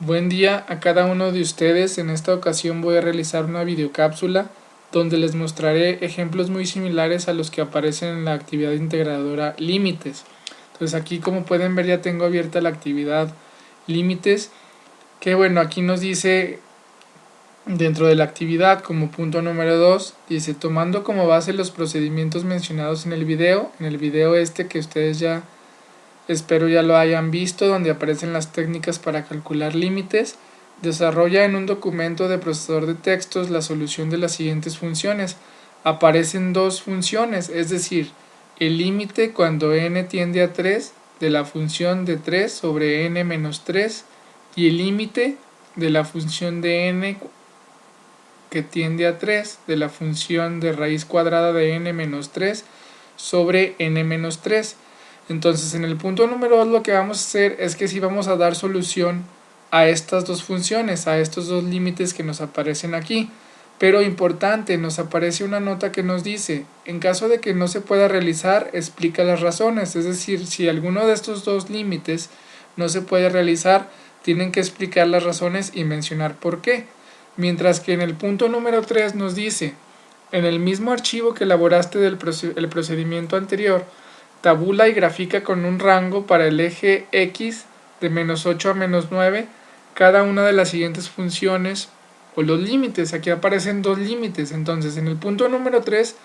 Buen día a cada uno de ustedes. En esta ocasión voy a realizar una videocápsula donde les mostraré ejemplos muy similares a los que aparecen en la actividad integradora límites. Entonces aquí, como pueden ver, ya tengo abierta la actividad límites, que bueno, aquí nos dice dentro de la actividad como punto número 2, dice tomando como base los procedimientos mencionados en el video este que ustedes ya espero ya lo hayan visto, donde aparecen las técnicas para calcular límites. Desarrolla en un documento de procesador de textos la solución de las siguientes funciones. Aparecen dos funciones, es decir, el límite cuando n tiende a 3 de la función de 3 sobre n menos 3 y el límite de la función de n que tiende a 3 de la función de raíz cuadrada de n menos 3 sobre n menos 3. Entonces, en el punto número 2 lo que vamos a hacer es que sí vamos a dar solución a estas dos funciones, a estos dos límites que nos aparecen aquí. Pero importante, nos aparece una nota que nos dice, en caso de que no se pueda realizar, explica las razones. Es decir, si alguno de estos dos límites no se puede realizar, tienen que explicar las razones y mencionar por qué. Mientras que en el punto número 3 nos dice, en el mismo archivo que elaboraste del procedimiento anterior, tabula y grafica con un rango para el eje X de menos 8 a menos 9 cada una de las siguientes funciones o los límites. Aquí aparecen dos límites. Entonces, en el punto número 3,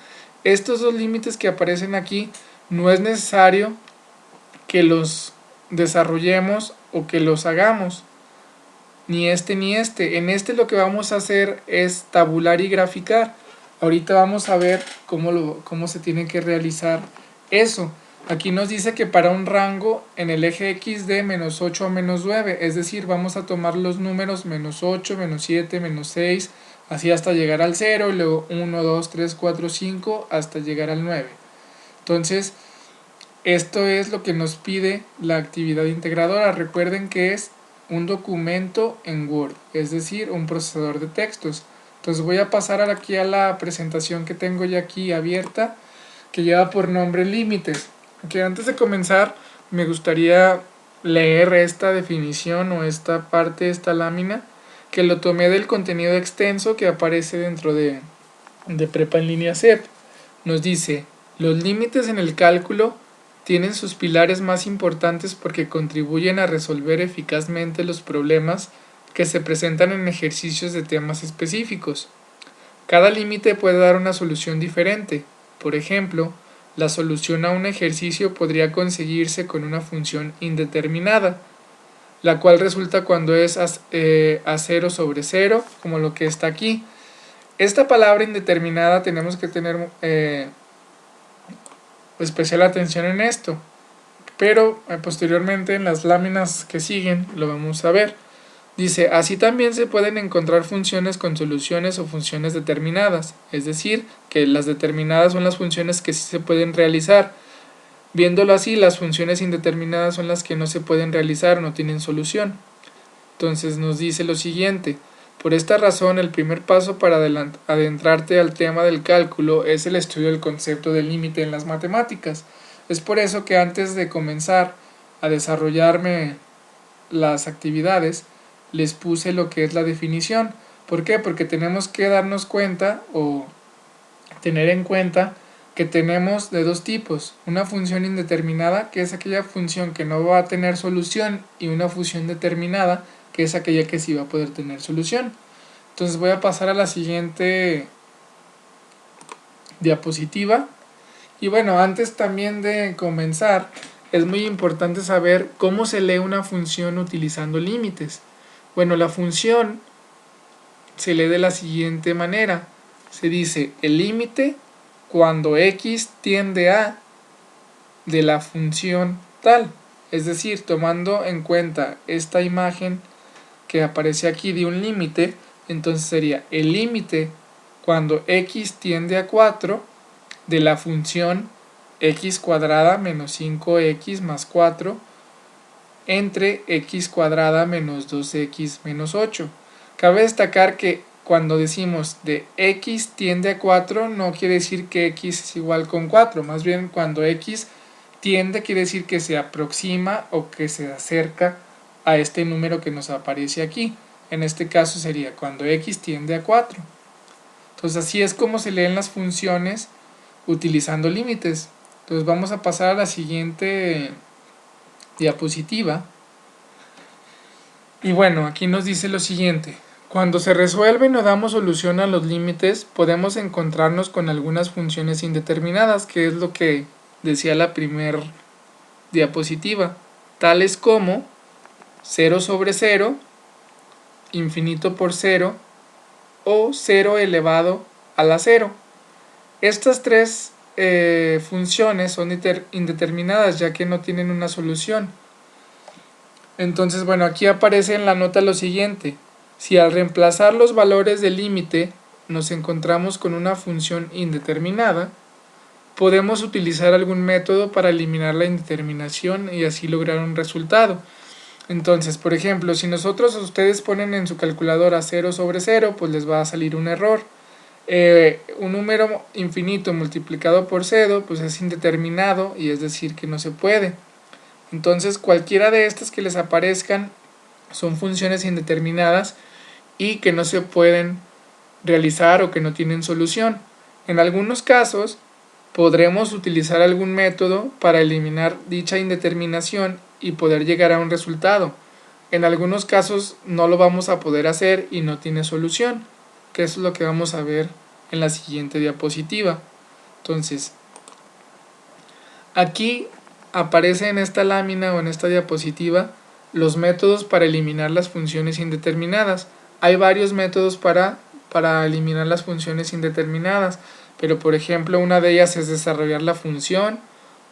estos dos límites que aparecen aquí no es necesario que los desarrollemos o que los hagamos. Ni este ni este. En este lo que vamos a hacer es tabular y graficar. Ahorita vamos a ver cómo se tiene que realizar eso. Aquí nos dice que para un rango en el eje X de menos 8 a menos 9, es decir, vamos a tomar los números menos 8, menos 7, menos 6, así hasta llegar al 0, y luego 1, 2, 3, 4, 5, hasta llegar al 9. Entonces, esto es lo que nos pide la actividad integradora. Recuerden que es un documento en Word, es decir, un procesador de textos. Entonces voy a pasar aquí a la presentación que tengo ya aquí abierta, que lleva por nombre límites. Que antes de comenzar me gustaría leer esta definición o esta parte, esta lámina, que lo tomé del contenido extenso que aparece dentro de Prepa en línea CEP. Nos dice, los límites en el cálculo tienen sus pilares más importantes porque contribuyen a resolver eficazmente los problemas que se presentan en ejercicios de temas específicos. Cada límite puede dar una solución diferente. Por ejemplo, la solución a un ejercicio podría conseguirse con una función indeterminada, la cual resulta cuando es a 0 sobre 0, como lo que está aquí. Esta palabra indeterminada tenemos que tener especial atención en esto, pero posteriormente en las láminas que siguen lo vamos a ver. Dice, así también se pueden encontrar funciones con soluciones o funciones determinadas, es decir, que las determinadas son las funciones que sí se pueden realizar. Viéndolo así, las funciones indeterminadas son las que no se pueden realizar o no tienen solución. Entonces nos dice lo siguiente, por esta razón el primer paso para adentrarte al tema del cálculo es el estudio del concepto de límite en las matemáticas. Es por eso que antes de comenzar a desarrollarme las actividades, les puse lo que es la definición. ¿Por qué? Porque tenemos que darnos cuenta o tener en cuenta que tenemos de dos tipos, una función indeterminada, que es aquella función que no va a tener solución, y una función determinada, que es aquella que sí va a poder tener solución. Entonces voy a pasar a la siguiente diapositiva. Y bueno, antes también de comenzar, es muy importante saber cómo se lee una función utilizando límites. Bueno, la función se lee de la siguiente manera. Se dice el límite cuando x tiende a de la función tal. Es decir, tomando en cuenta esta imagen que aparece aquí de un límite, entonces sería el límite cuando x tiende a 4 de la función x cuadrada menos 5x más 4 entre x cuadrada menos 2x menos 8. Cabe destacar que cuando decimos de x tiende a 4 no quiere decir que x es igual con 4, más bien cuando x tiende quiere decir que se aproxima o que se acerca a este número que nos aparece aquí. En este caso sería cuando x tiende a 4. Entonces así es como se leen las funciones utilizando límites. Entonces vamos a pasar a la siguiente diapositiva. Y bueno, aquí nos dice lo siguiente. Cuando se resuelven o damos solución a los límites, podemos encontrarnos con algunas funciones indeterminadas, que es lo que decía la primera diapositiva, tales como 0 sobre 0, infinito por 0 o 0 elevado a la 0. Estas tres funciones son indeterminadas ya que no tienen una solución. Entonces, bueno, aquí aparece en la nota lo siguiente. Si al reemplazar los valores del límite nos encontramos con una función indeterminada, podemos utilizar algún método para eliminar la indeterminación y así lograr un resultado. Entonces, por ejemplo, si ustedes ponen en su calculadora 0 sobre 0, pues les va a salir un error. Un número infinito multiplicado por 0, pues es indeterminado y es decir que no se puede. Entonces, cualquiera de estas que les aparezcan son funciones indeterminadas y que no se pueden realizar o que no tienen solución. En algunos casos, podremos utilizar algún método para eliminar dicha indeterminación y poder llegar a un resultado. En algunos casos no lo vamos a poder hacer y no tiene solución, que eso es lo que vamos a ver en la siguiente diapositiva. Entonces, aquí aparece en esta lámina o en esta diapositiva los métodos para eliminar las funciones indeterminadas. Hay varios métodos para eliminar las funciones indeterminadas, pero por ejemplo una de ellas es desarrollar la función,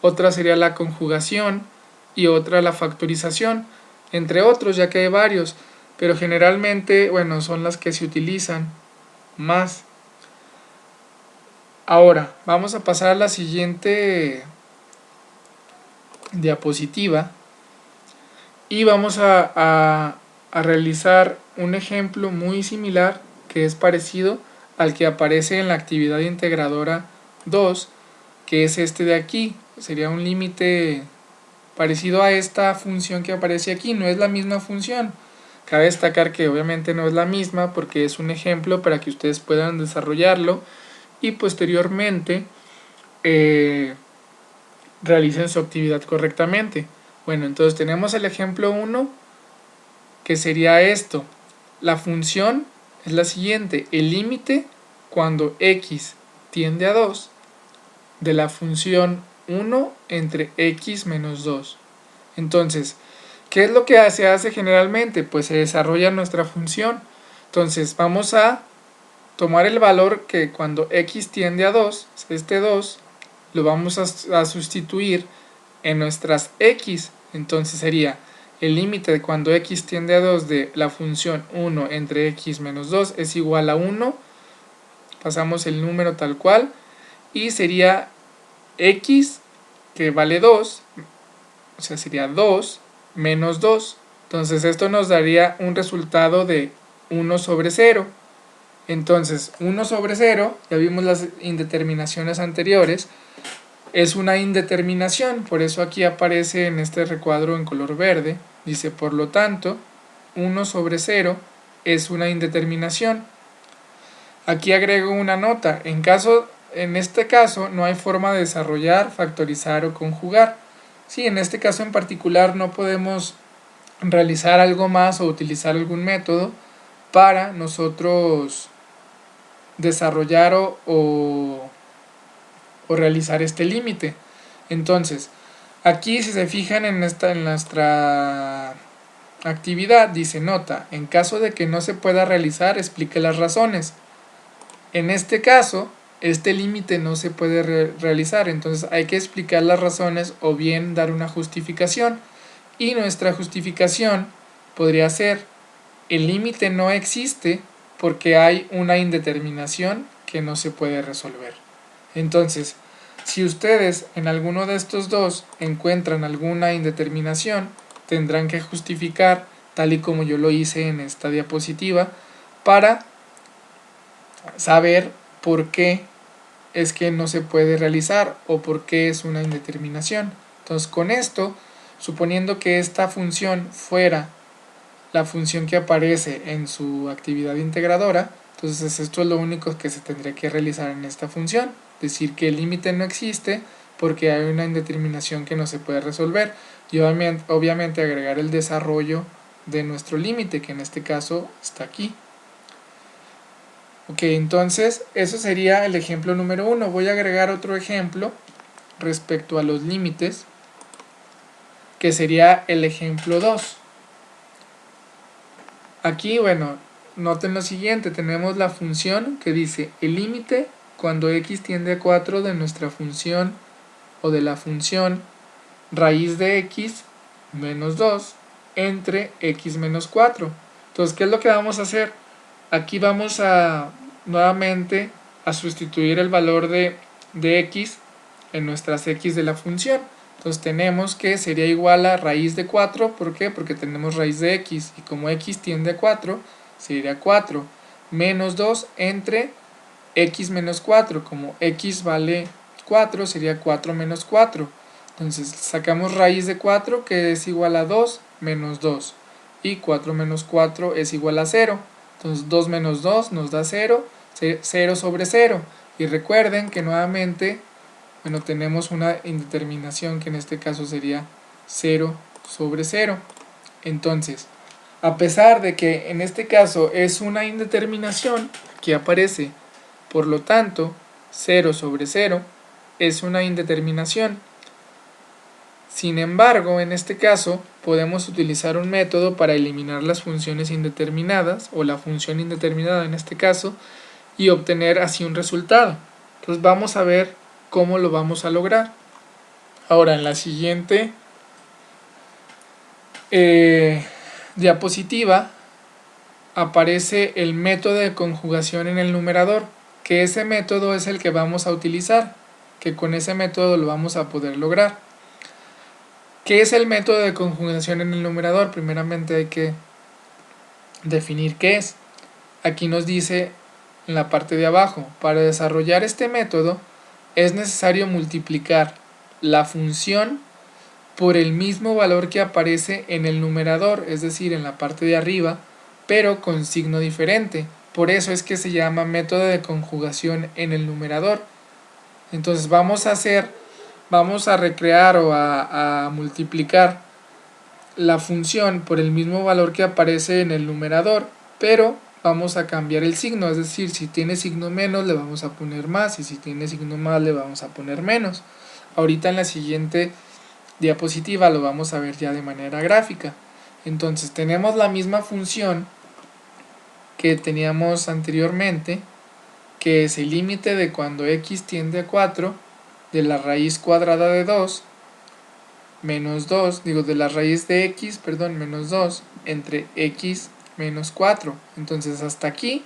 otra sería la conjugación y otra la factorización, entre otros, ya que hay varios, pero generalmente, bueno, son las que se utilizan más. Ahora, vamos a pasar a la siguiente diapositiva y vamos a realizar un ejemplo muy similar que es parecido al que aparece en la actividad integradora 2, que es este de aquí. Sería un límite parecido a esta función que aparece aquí, no es la misma función. Cabe destacar que obviamente no es la misma porque es un ejemplo para que ustedes puedan desarrollarlo y posteriormente realicen su actividad correctamente. Bueno, entonces tenemos el ejemplo 1, que sería esto. La función es la siguiente: el límite cuando x tiende a 2 de la función 1 entre x menos 2. Entonces, ¿qué es lo que se hace generalmente? Pues se desarrolla nuestra función. Entonces vamos a tomar el valor que cuando x tiende a 2, este 2, lo vamos a sustituir en nuestras x. Entonces sería el límite de cuando x tiende a 2 de la función 1 entre x menos 2 es igual a 1. Pasamos el número tal cual y sería x, que vale 2, o sea sería 2 menos 2. Entonces esto nos daría un resultado de 1 sobre 0. Entonces 1 sobre 0, ya vimos las indeterminaciones anteriores, es una indeterminación, por eso aquí aparece en este recuadro en color verde. Dice, por lo tanto, 1 sobre 0 es una indeterminación. Aquí agrego una nota. En este caso no hay forma de desarrollar, factorizar o conjugar. Sí, en este caso en particular no podemos realizar algo más o utilizar algún método para nosotros desarrollar o realizar este límite. Entonces, aquí si se fijan en nuestra actividad, dice nota, en caso de que no se pueda realizar, explique las razones. En este caso, este límite no se puede realizar, entonces hay que explicar las razones o bien dar una justificación. Y nuestra justificación podría ser: el límite no existe porque hay una indeterminación que no se puede resolver. Entonces, si ustedes en alguno de estos dos encuentran alguna indeterminación, tendrán que justificar, tal y como yo lo hice en esta diapositiva, para saber por qué es que no se puede realizar o por qué es una indeterminación. Entonces, con esto, suponiendo que esta función fuera la función que aparece en su actividad integradora. Entonces esto es lo único que se tendría que realizar en esta función, decir que el límite no existe porque hay una indeterminación que no se puede resolver, y obviamente agregar el desarrollo de nuestro límite, que en este caso está aquí. Ok, entonces eso sería el ejemplo número 1. Voy a agregar otro ejemplo respecto a los límites, que sería el ejemplo 2. Aquí, bueno, noten lo siguiente, tenemos la función que dice el límite cuando x tiende a 4 de nuestra función o de la función raíz de x menos 2 entre x menos 4. Entonces, ¿qué es lo que vamos a hacer? Aquí vamos a nuevamente a sustituir el valor de x en nuestras x de la función. Entonces tenemos que sería igual a raíz de 4, ¿por qué? Porque tenemos raíz de x, y como x tiende a 4, sería 4 menos 2 entre x menos 4, como x vale 4, sería 4 menos 4. Entonces sacamos raíz de 4, que es igual a 2 menos 2, y 4 menos 4 es igual a 0. Entonces 2 menos 2 nos da 0, 0 sobre 0. Y recuerden que nuevamente, bueno, tenemos una indeterminación que en este caso sería 0 sobre 0. Entonces, a pesar de que en este caso es una indeterminación que aparece, por lo tanto, 0 sobre 0 es una indeterminación. Sin embargo, en este caso, podemos utilizar un método para eliminar las funciones indeterminadas, o la función indeterminada en este caso, y obtener así un resultado. Entonces vamos a ver cómo lo vamos a lograr. Ahora, en la siguiente diapositiva aparece el método de conjugación en el numerador, que ese método es el que vamos a utilizar, que con ese método lo vamos a poder lograr. ¿Qué es el método de conjugación en el numerador? Primeramente hay que definir qué es. Aquí nos dice en la parte de abajo, para desarrollar este método es necesario multiplicar la función por el mismo valor que aparece en el numerador, es decir, en la parte de arriba, pero con signo diferente. Por eso es que se llama método de conjugación en el numerador. Entonces vamos a recrear o a multiplicar la función por el mismo valor que aparece en el numerador, pero vamos a cambiar el signo, es decir, si tiene signo menos le vamos a poner más, y si tiene signo más le vamos a poner menos. Ahorita en la siguiente diapositiva lo vamos a ver ya de manera gráfica. Entonces tenemos la misma función que teníamos anteriormente, que es el límite de cuando x tiende a 4 de la raíz cuadrada de 2 menos 2, de la raíz de x, menos 2 entre x menos 4. Entonces hasta aquí,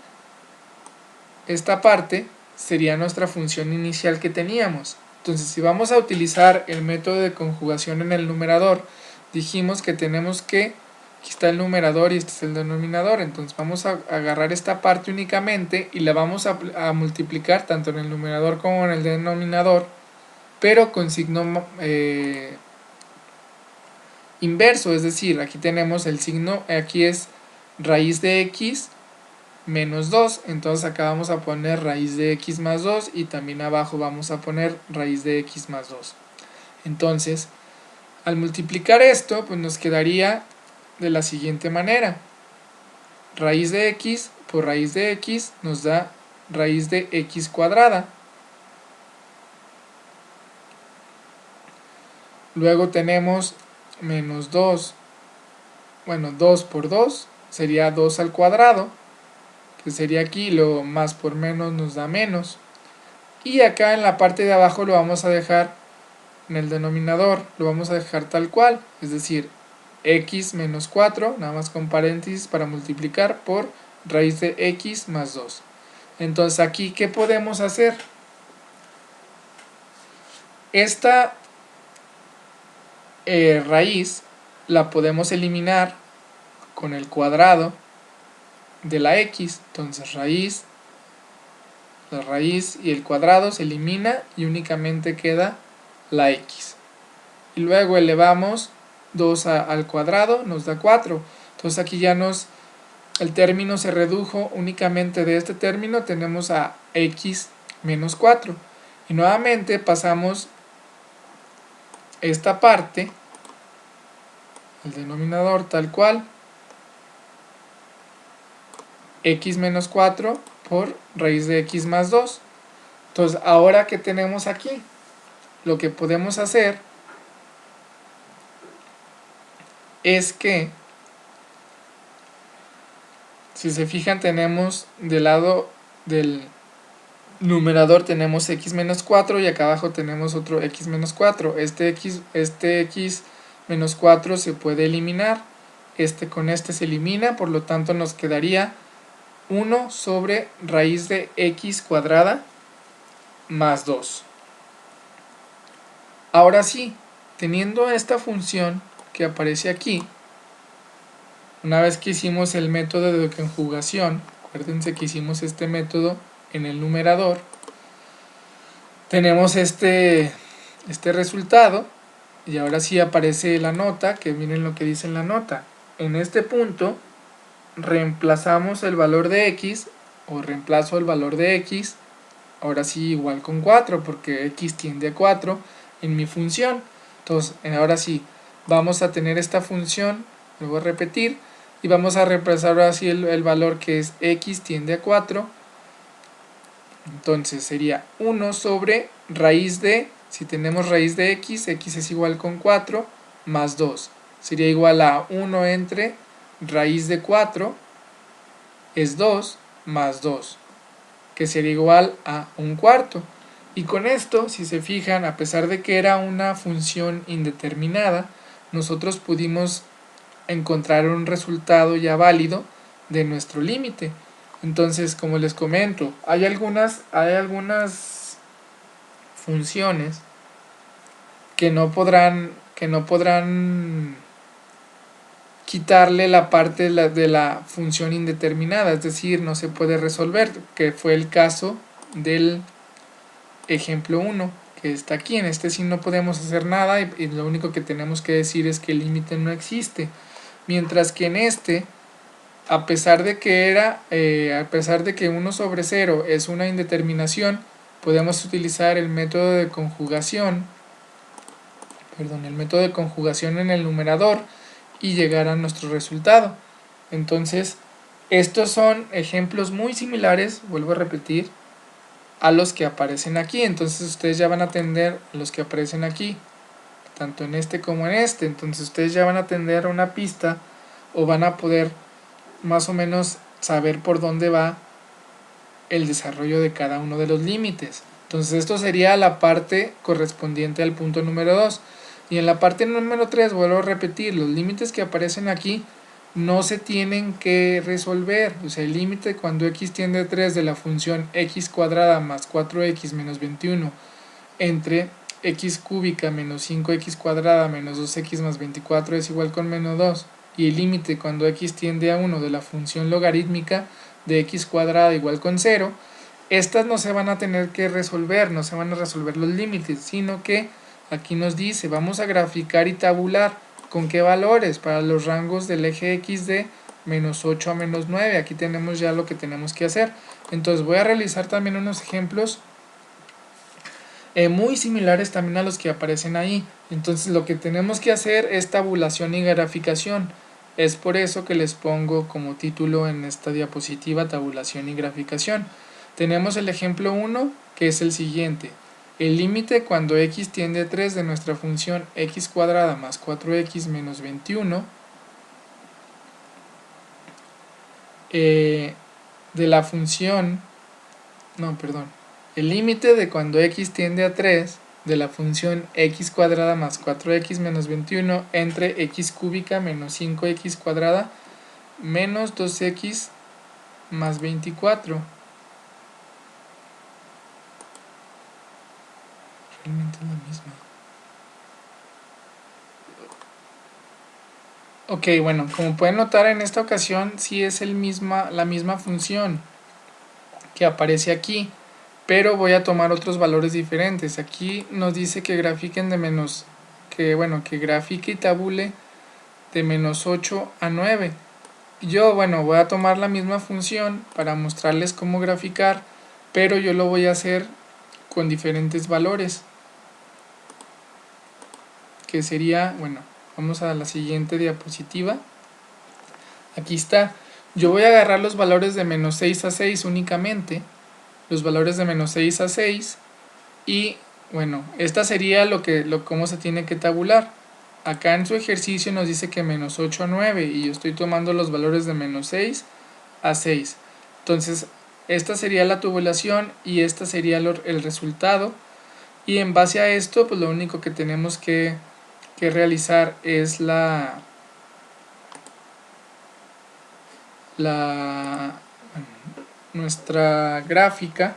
esta parte sería nuestra función inicial que teníamos. Entonces si vamos a utilizar el método de conjugación en el numerador, dijimos que tenemos que, aquí está el numerador y este es el denominador, entonces vamos a agarrar esta parte únicamente y la vamos a multiplicar tanto en el numerador como en el denominador, pero con signo inverso, es decir, aquí tenemos el signo, aquí es raíz de x menos 2, entonces acá vamos a poner raíz de x más 2 y también abajo vamos a poner raíz de x más 2. Entonces, al multiplicar esto, pues nos quedaría de la siguiente manera. Raíz de x por raíz de x nos da raíz de x cuadrada. Luego tenemos menos 2, 2 por 2 sería 2 al cuadrado, que sería aquí, lo más por menos nos da menos. Y acá en la parte de abajo lo vamos a dejar, en el denominador, lo vamos a dejar tal cual, es decir, x menos 4, nada más con paréntesis para multiplicar por raíz de x más 2. Entonces aquí, ¿qué podemos hacer? Esta raíz la podemos eliminar con el cuadrado de la x, entonces la raíz y el cuadrado se elimina y únicamente queda la x. Y luego elevamos 2 al cuadrado, nos da 4. Entonces aquí ya el término se redujo únicamente de este término, tenemos a x menos 4. Y nuevamente pasamos esta parte, el denominador tal cual, x menos 4 por raíz de x más 2. Entonces, ahora que tenemos aquí, lo que podemos hacer es que, si se fijan, tenemos del lado del numerador tenemos x menos 4 y acá abajo tenemos otro x menos 4. Este x menos 4 se puede eliminar, con este se elimina, por lo tanto nos quedaría 1 sobre raíz de x cuadrada más 2. Ahora sí, teniendo esta función que aparece aquí, una vez que hicimos el método de conjugación, acuérdense que hicimos este método en el numerador, tenemos este resultado, y ahora sí aparece la nota, que miren lo que dice en la nota. En este punto reemplazamos el valor de x, o reemplazo el valor de x, ahora sí igual con 4, porque x tiende a 4 en mi función. Entonces, ahora sí, vamos a tener esta función, lo voy a repetir, y vamos a reemplazar ahora sí el valor que es x tiende a 4. Entonces sería 1 sobre raíz de, si tenemos raíz de x, x es igual con 4, más 2. Sería igual a 1 entre raíz de 4 es 2 más 2, que sería igual a 1/4. Y con esto, si se fijan, a pesar de que era una función indeterminada, nosotros pudimos encontrar un resultado ya válido de nuestro límite. Entonces, como les comento, hay algunas funciones que no podrán quitarle la parte de la función indeterminada, es decir, no se puede resolver, que fue el caso del ejemplo 1, que está aquí. En este sí no podemos hacer nada y lo único que tenemos que decir es que el límite no existe, mientras que en este, a pesar de que 1 sobre 0 es una indeterminación, podemos utilizar el método de conjugación en el numerador y llegar a nuestro resultado. Entonces, estos son ejemplos muy similares, vuelvo a repetir, a los que aparecen aquí. Entonces ustedes ya van a atender los que aparecen aquí, tanto en este como en este. Entonces ustedes ya van a tener una pista, o van a poder más o menos saber por dónde va el desarrollo de cada uno de los límites. Entonces esto sería la parte correspondiente al punto número 2. Y en la parte número 3 vuelvo a repetir, los límites que aparecen aquí no se tienen que resolver. O sea, el límite cuando x tiende a 3 de la función x cuadrada más 4x menos 21 entre x cúbica menos 5x cuadrada menos 2x más 24 es igual con menos 2. Y el límite cuando x tiende a 1 de la función logarítmica de x cuadrada igual con 0, estas no se van a tener que resolver, no se van a resolver los límites, sino que aquí nos dice, vamos a graficar y tabular con qué valores para los rangos del eje x de menos 8 a menos 9. Aquí tenemos ya lo que tenemos que hacer. Entonces voy a realizar también unos ejemplos muy similares también a los que aparecen ahí. Entonces lo que tenemos que hacer es tabulación y graficación. Es por eso que les pongo como título en esta diapositiva tabulación y graficación. Tenemos el ejemplo 1, que es el siguiente. El límite cuando x tiende a 3 de nuestra función x cuadrada más 4x menos 21 de la función, el límite de cuando x tiende a 3 de la función x cuadrada más 4x menos 21 entre x cúbica menos 5x cuadrada menos 2x más 24. Realmente es la misma. Ok, bueno, como pueden notar, en esta ocasión sí es la misma función que aparece aquí, pero voy a tomar otros valores diferentes. Aquí nos dice que grafiquen que grafique y tabule de menos 8 a 9. Yo, bueno, voy a tomar la misma función para mostrarles cómo graficar, pero yo lo voy a hacer con diferentes valores, que sería, bueno, vamos a la siguiente diapositiva. Aquí está. Yo voy a agarrar los valores de menos 6 a 6 únicamente, los valores de menos 6 a 6, y bueno, esta sería cómo se tiene que tabular. Acá en su ejercicio nos dice que menos 8 a 9 y yo estoy tomando los valores de menos 6 a 6. Entonces, esta sería la tabulación y esta sería el resultado. Y en base a esto, pues lo único que tenemos que realizar es nuestra gráfica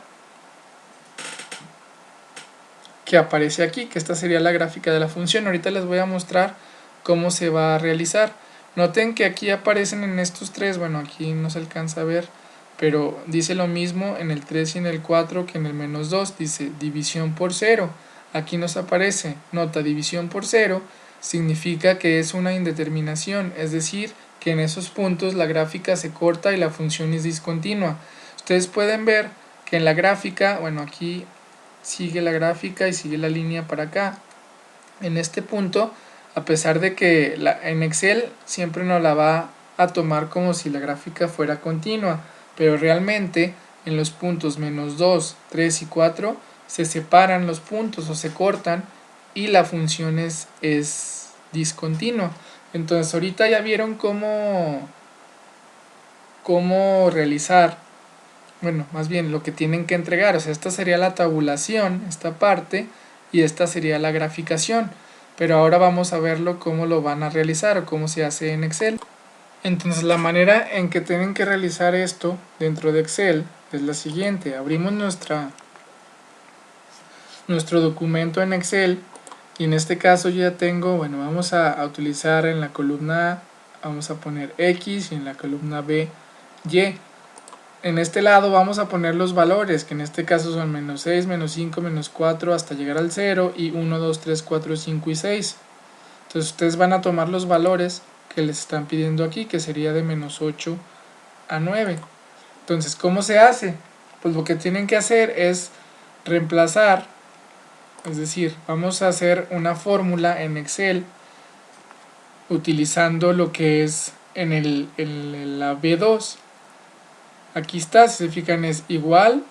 que aparece aquí, que esta sería la gráfica de la función. Ahorita les voy a mostrar cómo se va a realizar. Noten que aquí aparecen en estos tres, bueno, aquí no se alcanza a ver, pero dice lo mismo en el 3 y en el 4 que en el menos 2, dice división por 0. Aquí nos aparece, nota, división por 0 significa que es una indeterminación, es decir, que en esos puntos la gráfica se corta y la función es discontinua. Ustedes pueden ver que en la gráfica, bueno, aquí sigue la gráfica y sigue la línea para acá. En este punto, a pesar de que en Excel siempre nos la va a tomar como si la gráfica fuera continua, pero realmente en los puntos menos 2, 3 y 4 se separan los puntos o se cortan y la función es discontinua. Entonces ahorita ya vieron cómo realizar, bueno, más bien lo que tienen que entregar, o sea, esta sería la tabulación, esta parte, y esta sería la graficación, pero ahora vamos a verlo cómo lo van a realizar o cómo se hace en Excel. Entonces la manera en que tienen que realizar esto dentro de Excel es la siguiente: abrimos nuestro documento en Excel y en este caso ya tengo, bueno, vamos a utilizar en la columna A, vamos a poner X y en la columna B, Y. En este lado vamos a poner los valores, que en este caso son menos 6, menos 5, menos 4 hasta llegar al 0 y 1, 2, 3, 4, 5 y 6. Entonces ustedes van a tomar los valores que les están pidiendo aquí, que sería de menos 8 a 9. Entonces, ¿cómo se hace? Pues lo que tienen que hacer es reemplazar, es decir, vamos a hacer una fórmula en Excel utilizando lo que es en la B2. Aquí está, si se fijan, es igual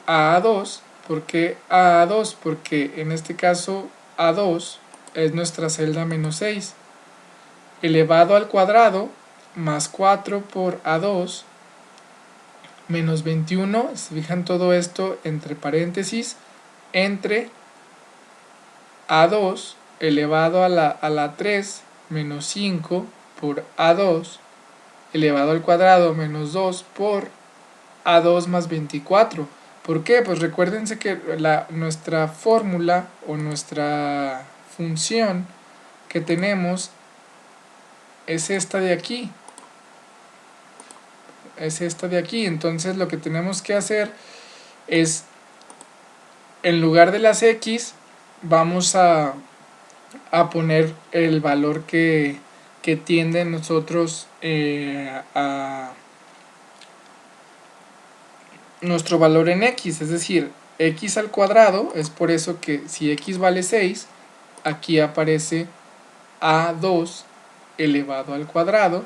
a A2. ¿Por qué a A2? Porque en este caso A2 es nuestra celda menos 6 elevado al cuadrado más 4 por A2 menos 21, se fijan todo esto entre paréntesis, entre A2 elevado a la 3 menos 5 por A2 elevado al cuadrado menos 2 por A2 más 24. ¿Por qué? Pues recuérdense que nuestra fórmula o nuestra función que tenemos es esta de aquí. Es esta de aquí. Entonces lo que tenemos que hacer es, en lugar de las X, vamos a poner el valor que tiende nosotros a nuestro valor en X, es decir, X al cuadrado. Es por eso que si X vale 6, aquí aparece A2 elevado al cuadrado,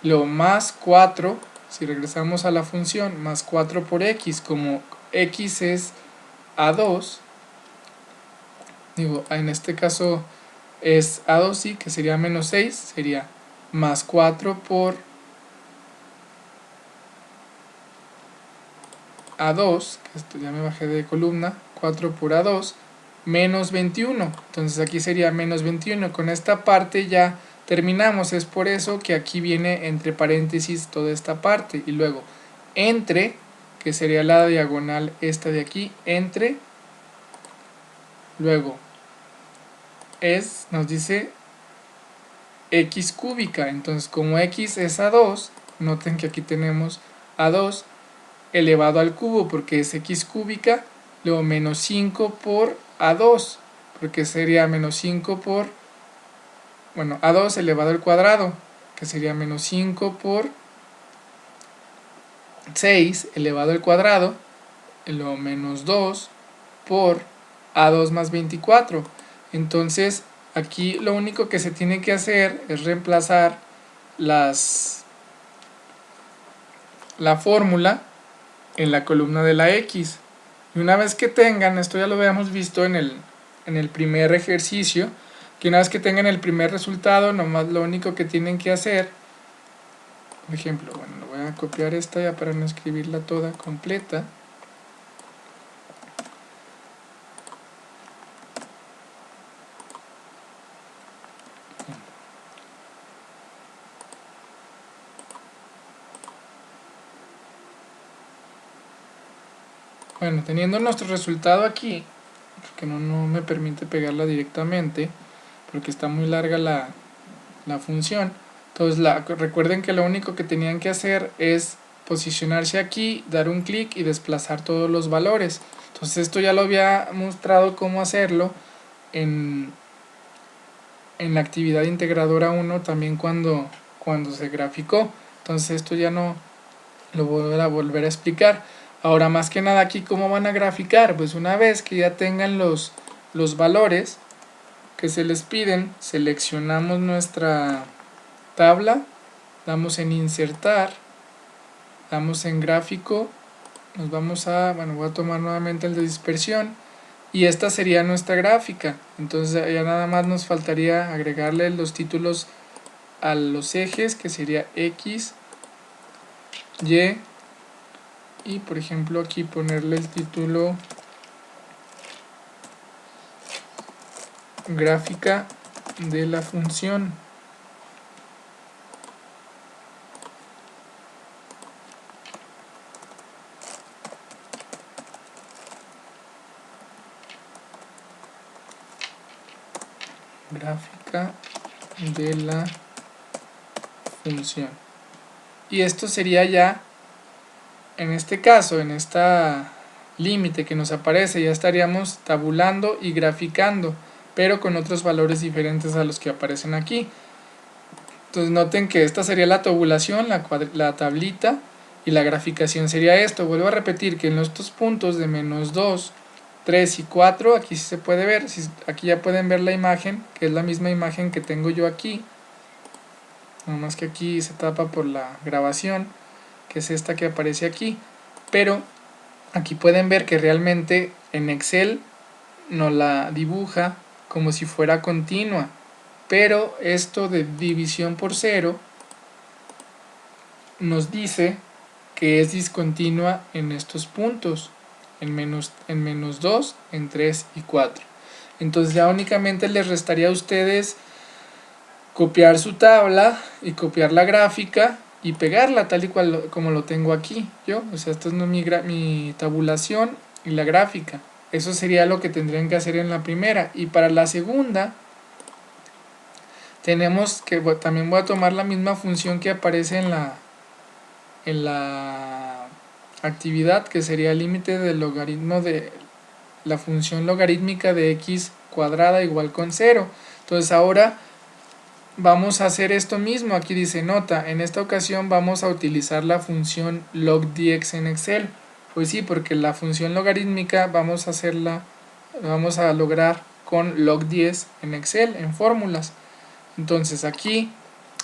lo más 4, si regresamos a la función, más 4 por X, como X es A2, digo, en este caso es A2, sí, que sería menos 6, sería más 4 por A2, que esto ya me bajé de columna, 4 por A2, menos 21. Entonces aquí sería menos 21. Con esta parte ya terminamos. Es por eso que aquí viene entre paréntesis toda esta parte. Y luego entre, que sería la diagonal esta de aquí, entre, luego nos dice X cúbica. Entonces como X es A2, noten que aquí tenemos A2 elevado al cubo porque es X cúbica, luego menos 5 por A2, porque sería menos 5 por, bueno, A2 elevado al cuadrado, que sería menos 5 por 6 elevado al cuadrado, y luego menos 2 por A2 más 24. Entonces aquí lo único que se tiene que hacer es reemplazar la fórmula en la columna de la X. Y una vez que tengan, esto ya lo habíamos visto en el primer ejercicio, que una vez que tengan el primer resultado, nomás lo único que tienen que hacer, por ejemplo, bueno, lo voy a copiar esta ya para no escribirla toda completa. Bueno, teniendo nuestro resultado aquí, que no me permite pegarla directamente, porque está muy larga la función. Entonces recuerden que lo único que tenían que hacer es posicionarse aquí, dar un clic y desplazar todos los valores. Entonces esto ya lo había mostrado cómo hacerlo en la actividad integradora 1 también cuando se graficó. Entonces esto ya no lo voy a volver a explicar. Ahora, más que nada aquí, ¿cómo van a graficar? Pues una vez que ya tengan los valores que se les piden, seleccionamos nuestra tabla, damos en insertar, damos en gráfico, nos vamos a, bueno, voy a tomar nuevamente el de dispersión, y esta sería nuestra gráfica. Entonces ya nada más nos faltaría agregarle los títulos a los ejes, que sería X, Y, y por ejemplo aquí ponerle el título gráfica de la función. Gráfica de la función. Y esto sería ya, en este caso, en esta límite que nos aparece, ya estaríamos tabulando y graficando, pero con otros valores diferentes a los que aparecen aquí. Entonces noten que esta sería la tabulación, la tablita, y la graficación sería esto. Vuelvo a repetir que en estos puntos de menos 2, 3 y 4, aquí sí se puede ver, aquí ya pueden ver la imagen, que es la misma imagen que tengo yo aquí, nada más que aquí se tapa por la grabación, que es esta que aparece aquí, pero aquí pueden ver que realmente en Excel nos la dibuja como si fuera continua, pero esto de división por cero nos dice que es discontinua en estos puntos, en menos 2, en 3 y 4. Entonces ya únicamente les restaría a ustedes copiar su tabla y copiar la gráfica y pegarla tal y cual como lo tengo aquí yo. O sea, esta es mi tabulación y la gráfica. Eso sería lo que tendrían que hacer en la primera. Y para la segunda tenemos que, también voy a tomar la misma función que aparece en la actividad, que sería el límite del logaritmo de la función logarítmica de x cuadrada igual con 0. Entonces ahora vamos a hacer esto mismo. Aquí dice nota, en esta ocasión vamos a utilizar la función log10 en Excel. Pues sí, porque la función logarítmica vamos a lograr con log10 en Excel, en fórmulas. Entonces aquí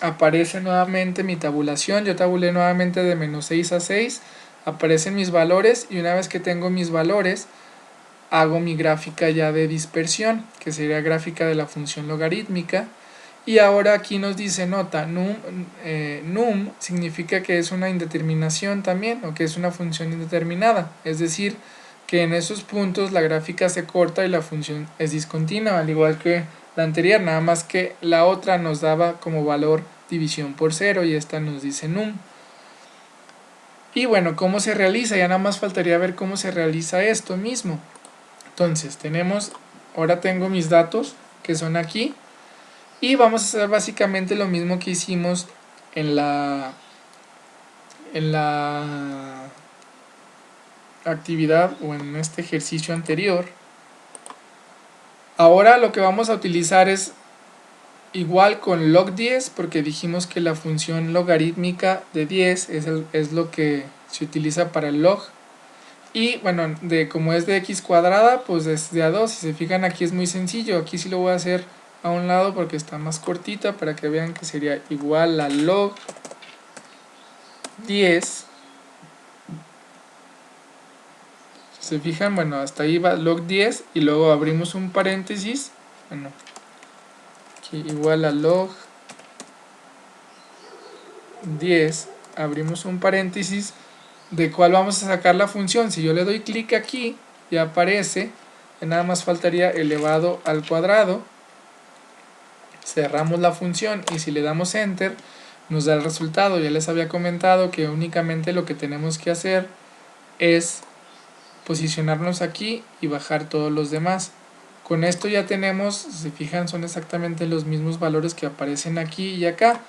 aparece nuevamente mi tabulación. Yo tabulé nuevamente de menos 6 a 6. Aparecen mis valores, y una vez que tengo mis valores, hago mi gráfica ya de dispersión, que sería gráfica de la función logarítmica. Y ahora aquí nos dice nota, num significa que es una indeterminación también, o que es una función indeterminada. Es decir, que en esos puntos la gráfica se corta y la función es discontinua, al igual que la anterior, nada más que la otra nos daba como valor división por 0 y esta nos dice num. Y bueno, ¿cómo se realiza? Ya nada más faltaría ver cómo se realiza esto mismo. Entonces ahora tengo mis datos que son aquí, y vamos a hacer básicamente lo mismo que hicimos en la actividad o en este ejercicio anterior. Ahora lo que vamos a utilizar es igual con log 10, porque dijimos que la función logarítmica de 10 es lo que se utiliza para el log. Y bueno, como es de x cuadrada, pues es de a 2. Si se fijan, aquí es muy sencillo. Aquí sí lo voy a hacer a un lado porque está más cortita, para que vean que sería igual a log 10. Si se fijan, bueno, hasta ahí va log 10 y luego abrimos un paréntesis. Bueno, aquí igual a log 10, abrimos un paréntesis, de cuál vamos a sacar la función. Si yo le doy clic aquí, ya aparece, nada más faltaría elevado al cuadrado, cerramos la función y si le damos enter nos da el resultado. Ya les había comentado que únicamente lo que tenemos que hacer es posicionarnos aquí y bajar todos los demás. Con esto ya tenemos, si se fijan, son exactamente los mismos valores que aparecen aquí y acá,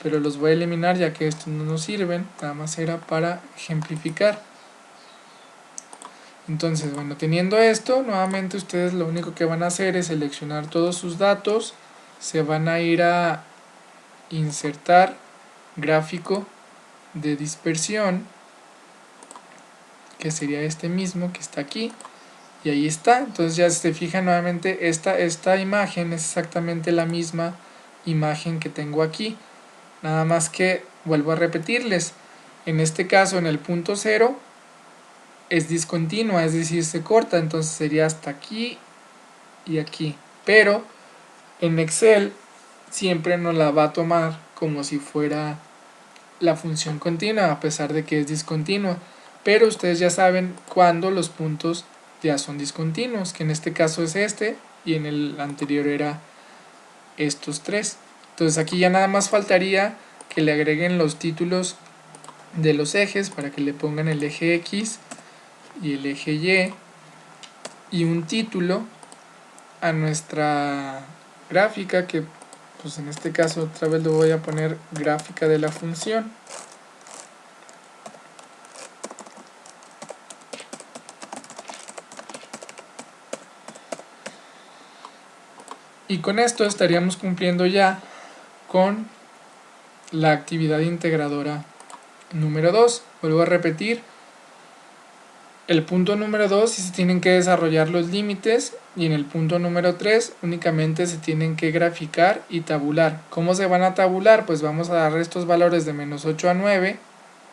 pero los voy a eliminar ya que estos no nos sirven, nada más era para ejemplificar. Entonces, bueno, teniendo esto, nuevamente ustedes lo único que van a hacer es seleccionar todos sus datos, se van a ir a insertar gráfico de dispersión, que sería este mismo que está aquí, y ahí está. Entonces ya se fijan nuevamente, esta imagen es exactamente la misma imagen que tengo aquí, nada más que vuelvo a repetirles, en este caso en el punto 0 es discontinua, es decir, se corta, entonces sería hasta aquí y aquí, pero en Excel siempre nos la va a tomar como si fuera la función continua, a pesar de que es discontinua, pero ustedes ya saben cuándo los puntos ya son discontinuos, que en este caso es este y en el anterior era estos tres. Entonces aquí ya nada más faltaría que le agreguen los títulos de los ejes para que le pongan el eje X y el eje y un título a nuestra gráfica, que pues en este caso otra vez le voy a poner gráfica de la función. Y con esto estaríamos cumpliendo ya con la actividad integradora número 2. Vuelvo a repetir, el punto número 2 sí se tienen que desarrollar los límites y en el punto número 3 únicamente se tienen que graficar y tabular. ¿Cómo se van a tabular? Pues vamos a dar estos valores de menos 8 a 9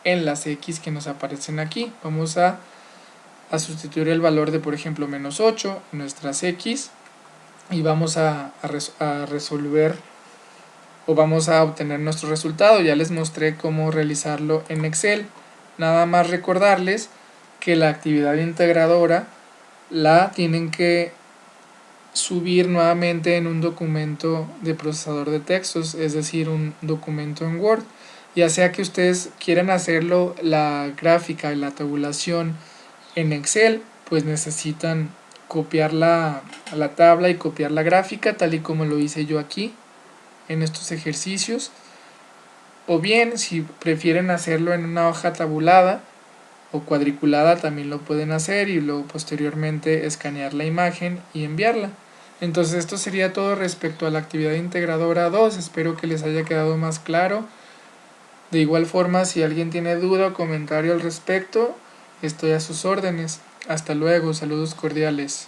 en las X que nos aparecen aquí. Vamos a sustituir el valor de, por ejemplo, menos 8 en nuestras X y vamos a resolver o vamos a obtener nuestro resultado. Ya les mostré cómo realizarlo en Excel. Nada más recordarles que la actividad integradora la tienen que subir nuevamente en un documento de procesador de textos, es decir, un documento en Word. Ya sea que ustedes quieran hacerlo, la gráfica y la tabulación en Excel, pues necesitan copiar la tabla y copiar la gráfica, tal y como lo hice yo aquí en estos ejercicios. O bien, si prefieren hacerlo en una hoja tabulada o cuadriculada, también lo pueden hacer y luego posteriormente escanear la imagen y enviarla. Entonces esto sería todo respecto a la actividad integradora 2. Espero que les haya quedado más claro. De igual forma, si alguien tiene duda o comentario al respecto, estoy a sus órdenes. Hasta luego, saludos cordiales.